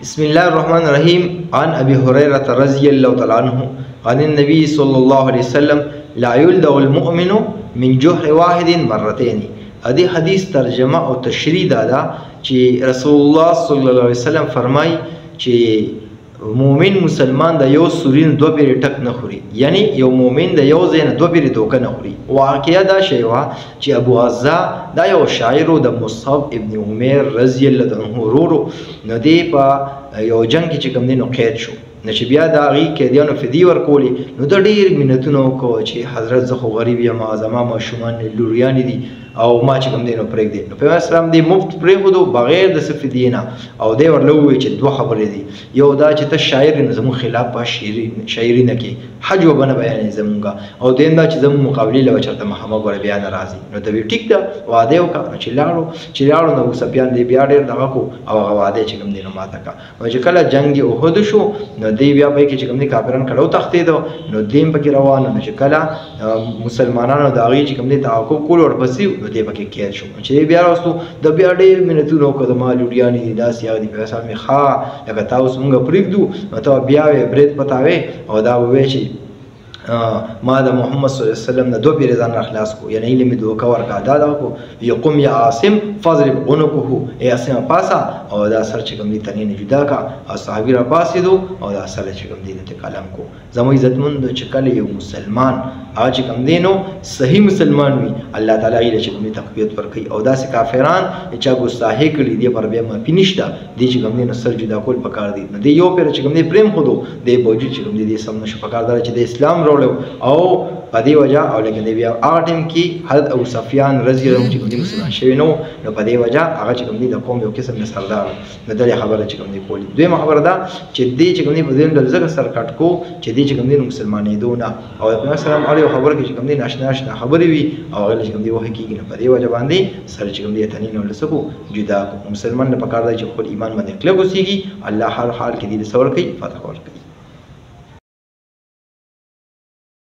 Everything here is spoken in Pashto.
بسم الله الرحمن الرحيم. عن أبي هريرة رضي الله تعالى عنه عن النبي صلى الله عليه وسلم لا يلدغ المؤمن من جحر واحد مرتين. ادي حدیث ترجمه او تشریح دا چې رسول الله صلی الله علیه وسلم فرمای چې مومن مسلمان د یو سورین دو پیری ټک نه خوري، یعنی یو مومن د یو ځای نه دو پیری دوکه نه خوري. واقعیا دا شی وا چې ابو عزا دا یو شاعر د مصعب ابن عمر رضی الله عنه ورورو نو دی په یو جنگ کې چې کوم دی نو قید شو، نو چې بیا د هغې قیدیانو فدیې ورکولې نو د ډېر منتونه وکړو چې حضرت زه خو غریب یم، زما ماشومان لوریانې دي او ما چې کوم دی نو پرېږدې. نو پیغمبر اسلام دی مفت پرېښودو بغیر د څه فدیې نه، او دی ورله وویل چې دوه خبرې دي، یو دا چې ته شاعر یې نو زموږ خلاف به شاعري نه کړې، حج به نه بیانې زمونږه، او دویم دا چې زموږ مقابلې له به چېرته محمد ګوره بیا نه راځي. نو ته ویل ټیک ده، وعده یې وکړه. نو چې لاړو نو ابو سفیان دی بیا ډېر دغه کړو او هغه وعده چې کوم دی نو ماته کړه. نو چې کله جنګ احد شو نو دی بیا په کې چې کوم دی کافران کله وتښتېدو نو دیم پکې روان، نو چې کله مسلمانانو د هغې چې کوم دی تعاقب کولو ورپسې نو دی پکې قید شو. چې دی بیا راوستو د بیا ډېر منتونه وکړه، زما لوډیانې دي داسې هغه دي. پیغمبر اسلام مې ښه لکه تا اوس مونږ پرېږدو نو ته بیا وې برید پتاوې او دا ووایې چې ما د محمد صلی الله علیه وسلم نه دو پیرې ځان را خلاص کو، یعنی علم دوکه ورکړه. دا کو یقوم یا عاصم فضرب عنقه، ای عاصم پاسا او دا سر چې کوم دی تنې نه جدا کا، او صحابي را پاسېدو او دا سر چې کوم دی ته قلم کو. زموږ عزتمند چې کله یو مسلمان هغه چې کوم دی نو صحیح مسلمان وي، الله تعالی یې چې کوم دی تقویت ورکوي، او داسې کافران چې ګستاهي کړي دي پر بیا معافي نشته، دی چې کوم دی نو سر جدا کول پکار دي. نو دی یو پیر چې کوم دی پریم خودو دی باوجود چې کوم دی سم نشو پکار دار چې د اسلام او په دې وجه او لیکن دی بیا هغه ټیم کې حضرت ابو سفیان رضی الله عنه چې کوم دی مسلمان شوی نو په دې وجه هغه چې کوم دی د قوم یو قسم نه سردار نو دغه خبره چې کوم دی کولی. دویمه خبره ده چې دی چې کوم دی په دې ډول ځکه سر کټ کو چې دی چې کوم دی مسلمانېدو نه، او پیغمبر سلام علیه خبره کې چې کوم دی ناشنا خبرې وي او هغه چې کوم دی وحی کېږي، په دې وجه باندې سر چې کوم دی تنین ول سکو جدا کو. مسلمان نه پکار دی چې خپل ایمان باندې کلک اوسېږي، الله هر حال کې دې ثور کوي فتح ورکوي.